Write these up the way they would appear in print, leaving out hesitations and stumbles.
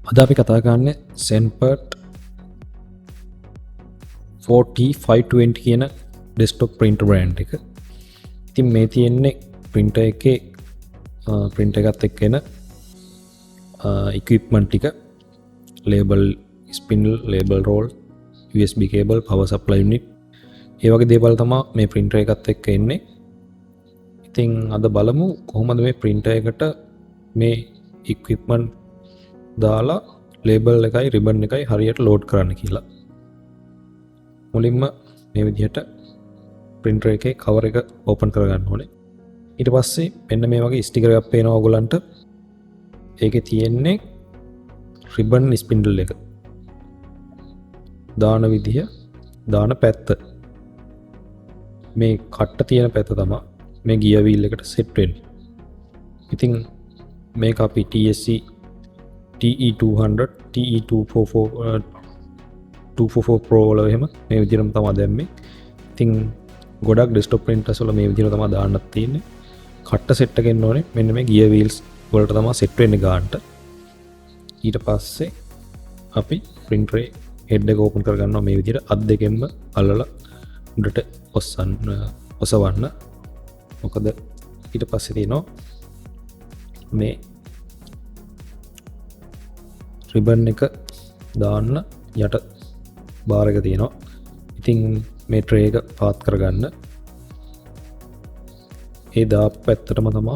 අද අපි කතා කරන්නේ Zenpert 4T520 කියන ඩෙස්ක්ටොප් printer brand එක. ඉතින් මේ තියෙන්නේ printer එකේ printer එකත් එක්ක එන equipment ටික, label spindle, label roll, USB cable, power supply unit, ඒ වගේ දේවල් තමයි මේ printer එකත් එක්ක එන්නේ. ඉතින් අද බලමු කොහොමද මේ printer එකට මේ equipment දාලා ලේබල් එකයි රිබන් එකයි හරියට ලෝඩ් කරන්න කියලා. මුලින්ම මේ විදිහට printer එකේ cover එක open කරගන්න ඕනේ. ඊට පස්සේ මෙන්න මේ වගේ ස්ටිකර් එකක් පේනවා ඔයගලන්ට. ඒකේ තියෙන්නේ රිබන් ස්පින්ඩල් එක. දාන විදිහ, දාන පැත්ත. මේ කට්ට තියෙන පැත්ත තමයි මේ ගියර් වීල් එකට සෙට් වෙන්නේ. ඉතින් මේක අපි TSC TE200 TE244 Pro වල එහෙම මේ විදිහටම තමයි දැම්මේ. ඉතින් ගොඩක් ඩෙස්ක්ටොප් printers වල මේ විදිහට තමයි දාන්නත් තියෙන්නේ. කට්ට සෙට් එක එන්න ඕනේ. මෙන්න මේ ගියර් වීල්ස් වලට තමයි සෙට් වෙන්නේ ගානට. ඊට පස්සේ අපි printer head එක open කරගන්නවා මේ විදිහට අත් දෙකෙන්ම අල්ලලා උඩට ඔසවන්න. මොකද ඊට පස්සේ තියෙනවා මේ රිබන් එක දාන්න යට බාර් එක තියෙනවා. ඉතින් මේ ට්‍රේ එක පාත් කරගන්න. ඒ දාපු පැත්තටම තමයි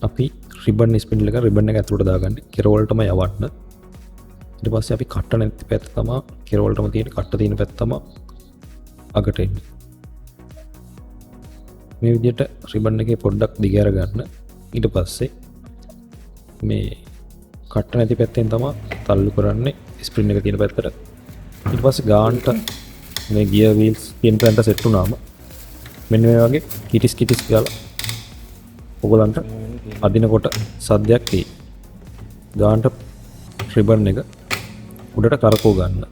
අපි රිබන් ස්පින්ඩල් එක රිබන් එක ඇතුළට දාගන්නේ. කෙරවලටම යවන්න. ඊට පස්සේ අපි කට්ට නැති පැත්ත තමයි කෙරවලටම තියෙන කට්ට තියෙන පැත්ත තමයි අගට එන්නේ. මේ විදිහට රිබන් එකේ පොඩ්ඩක් දිග අරගන්න. ඊට පස්සේ මේ කට්ට නැති පැත්තෙන් තමයි තල්ලු කරන්නේ ස්ප්‍රින් එක තියෙන පැත්තට. ඊට පස්සේ ගානට මේ ගියර් වීල්ස් තියෙන තැනට සෙට් වුණාම මෙන්න මේ වගේ කිටිස් ගාලා ඔයගලන්ට අදිනකොට සද්දයක් එයි. ගානට රිබන් එක උඩට කරකව ගන්න.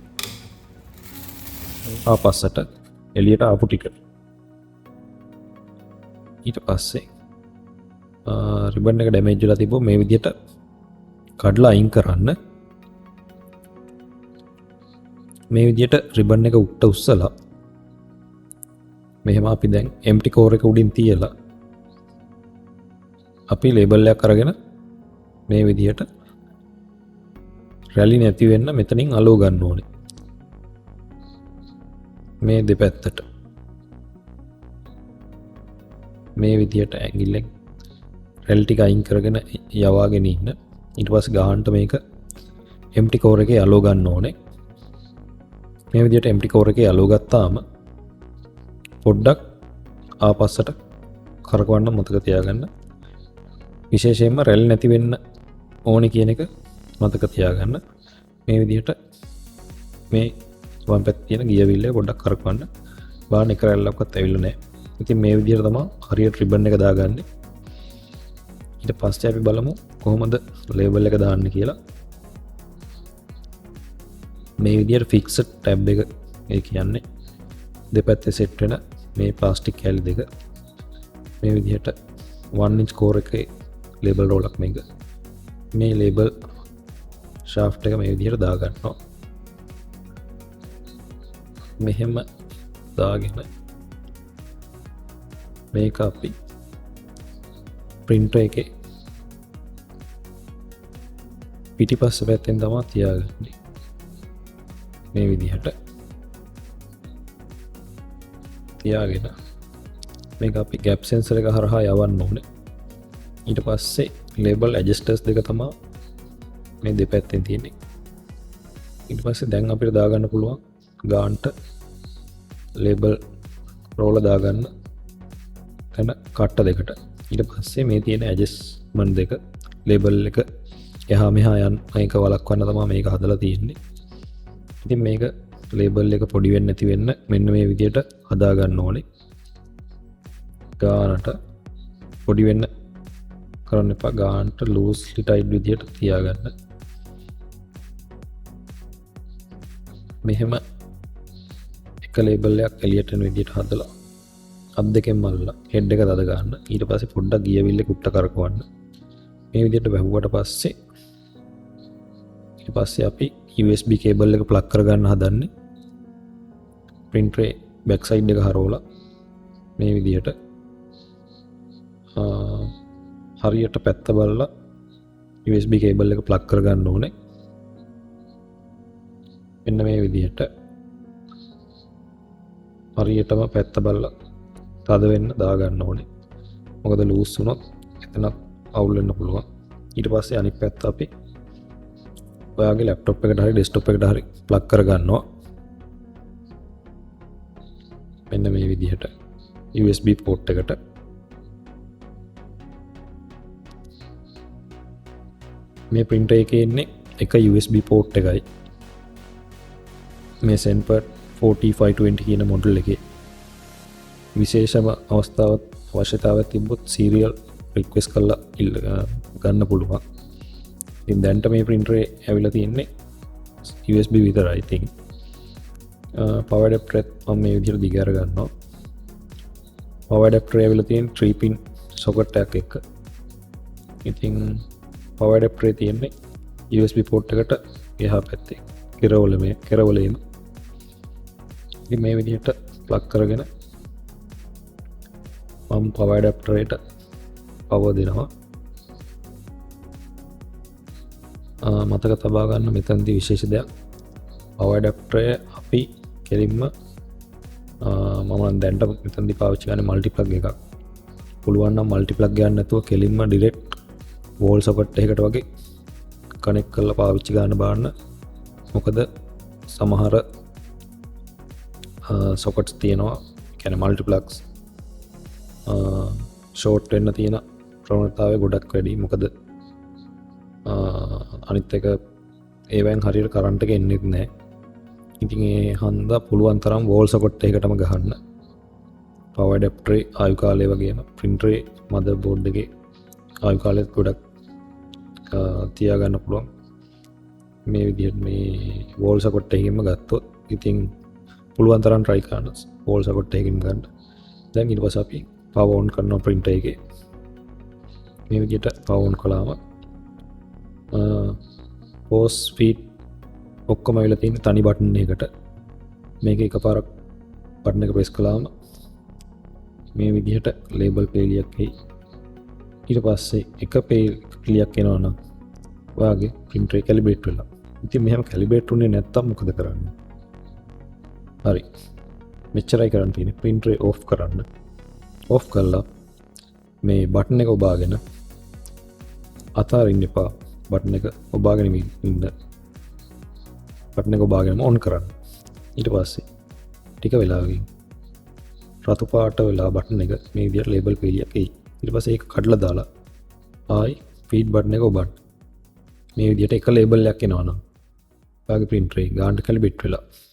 ආපස්සට එළියට ආපු ටික. ඊට පස්සේ රිබන් එක ඩැමේජ් වෙලා තිබ්බොත් මේ විදිහට කඩලා අයින් කරන්න. මේ විදිහට රිබන් එක උඩට උස්සලා මෙහෙම අපි දැන් empty core එක උඩින් තියලා අපි ලේබල් එකක් අරගෙන මේ විදිහට රැලි නැති වෙන්න මෙතනින් අලව ගන්න ඕනේ. මේ දෙපැත්තට මේ විදිහට ඇඟිල්ලෙන් රැලි ටික අයින් කරගෙන යවාගෙන ඉන්න. ඊට පස්සේ ගානට මේක empty core එකේ අලව ගන්න ඕනේ. මේ විදිහට empty core එකේ අලව ගත්තාම පොඩ්ඩක් ආපස්සට කරකවන්න මතක තියාගන්න. විශේෂයෙන්ම රැලි නැති වෙන්න ඕනේ කියන එක මතක තියාගන්න. මේ විදිහට මේ වම් පැත්තේ තියෙන ගියර් වීල් එක පොඩ්ඩක් කරකවන්න. බාන එක රැල්ලක්වත් ඇවිල්ලා නැහැ. ඉතින් මේ විදිහට තමයි හරියට රිබන් එක දාගන්නේ. ඊට පස්සේ අපි බලමු කොහොමද ලේබල් එක දාන්න කියලා. මේ විදිහට ෆික්ස්ඩ් ටැබ් එක ඒ කියන්නේ දෙපැත්තේ සෙට් වෙන මේ ප්ලාස්ටික් කැලි දෙක මේ විදිහට 1 inch core එකේ ලේබල් රෝලක් මේක. මේ ලේබල් shaft එක මේ විදිහට දා ගන්නවා. මෙහෙම දාගෙන මේක අපි printer එකේ පිටිපස්ස පැත්තෙන් තමයි තියාගන්නේ. මේ විදිහට තියාගෙන මේක අපි gap sensor එක හරහා යවන්න ඕනේ. ඊට පස්සේ label adjusters දෙක තමයි මේ දෙපැත්තෙන් තියෙන්නේ. ඊට පස්සේ දැන් අපිට දාගන්න පුළුවන් ගානට label roll දාගන්න තැන කට්ට දෙකට. ඊට පස්සේ මේ තියෙන adjustment දෙක label එක එහා මෙහා යන මේක වළක්වන්න තමයි මේක හදලා තියෙන්නේ. ඉතින් මේක ලේබල් එක පොඩි වෙන්නේ නැති වෙන්න මෙන්න මේ විදිහට හදා ගන්න ඕනේ. ගානට පොඩි වෙන්න කරන්න එපා. ගානට ලූස්ලි ටයිට් විදිහට තියාගන්න. මෙහෙම එක ලේබල් එකක් එළියට එන විදිහට හදලා අත් දෙකෙන් මල්ලා හෙඩ් එක තද ගන්න. ඊට පස්සේ පොඩ්ඩක් ගියර් වීල් එක උඩට කරකවන්න. මේ විදිහට වැහුවට පස්සේ පස්සේ අපි USB කේබල් එක ප්ලග් කරගන්න හදන්නේ printer back side එක හරවලා මේ විදිහට හරියට පැත්ත බලලා USB කේබල් එක ප්ලග් කරගන්න ඕනේ. මෙන්න මේ විදිහට හරියටම පැත්ත බලලා තද වෙන්න දාගන්න ඕනේ. මොකද ලූස් වුණොත් එතනත් අවුල් වෙන්න පුළුවන්. ඊට පස්සේ අනිත් පැත්ත අපි ඔයාගේ ලැප්ටොප් එකට හරි ඩෙස්ක්ටොප් එකට හරි ප්ලග් කරගන්නවා. මෙන්න මේ විදිහට USB port එකට මේ printer එකේ ඉන්නේ එක USB port එකයි. මේ Zenpert 4T520 කියන මොඩල් එකේ විශේෂම අවශ්‍යතාවයක් තිබ්බොත් serial request කරලා ගන්න පුළුවන්. ඉතින් දැන්ට මේ printer ඇවිල්ලා තියෙන්නේ USB විතරයි. ඉතින් power adapter මම මේ විදිහට දිග අර ගන්නවා. power adapter ඇවිල්ලා තියෙන 3 pin socket එකක් එක්ක. ඉතින් power adapter තියෙන්නේ USB port එකට එහා පැත්තේ කෙරවලේම. ඉතින් මේ විදිහට plug කරගෙන මම power adapter එකට power දෙනවා. මතක තබා ගන්න මෙතනදී විශේෂ දෙයක් power adapter අපි කෙලින්ම මම දැන්ට මෙතනදී පාවිච්චි කරන්නේ multi plug එකක්. පුළුවන් නම් multi plug ගන්න නැතුව කෙලින්ම direct wall socket එකකට වගේ කනෙක්ට් කරලා පාවිච්චි ගන්න බලන්න. මොකද සමහර sockets තියෙනවා, කියන්නේ multi plugs short වෙන්න තියෙන ප්‍රවණතාවය ගොඩක් වැඩි. මොකද අනිත් එක ඒවෙන් හරියට කරන්ට් එක එන්නේ නැහැ. ඉතින් ඒ හන්දා පුළුවන් තරම් wall socket එකකටම ගහන්න. power adapter ආයු කාලය වගේම printer motherboard එකේ ආයු කාලයත් ගොඩක් තියාගන්න පුළුවන්. මේ විදිහට මේ wall socket එකකින්ම ගත්තොත් ඉතින් පුළුවන් තරම් try කරන්න wall socket එකකින් ගන්න. දැන් ඊට පස්සේ අපි power on කරනවා printer එකේ. මේ විදිහට power on කළාම pause speed ඔක්කොම ඇවිල්ලා තියෙන තනි බටන් එකකට. මේක එකපාරක් බටන් එක ප්‍රෙස් කළාම මේ විදිහට ලේබල් පේලියක් එයි. ඊට පස්සේ එක පේලියක් එනවා නම් ඔයාගේ printer එක calibrate වෙලා. ඉතින් මෙහෙම calibrate වුණේ නැත්තම් මොකද කරන්නේ? හරි. මෙච්චරයි කරන්න තියෙන්නේ. printer off කරන්න. off කළා මේ බටන් එක ඔබාගෙන අතාරින්න එපා. බටන් එක ඔබාගෙන ඉන්න. බටන් එක ඔබාගෙනම on කරන්න. ඊට පස්සේ ටික වෙලාවකින් රතු පාට වෙලා බටන් එක මේ විදිහට ලේබල් පේලියක් එයි. ඊට පස්සේ ඒක කඩලා දාලා ආයි feed බටන් එක ඔබන්න. මේ විදිහට එක ලේබල් එකක් එනවා නම් ඔයාගේ printer එක ගානට calibrate වෙලා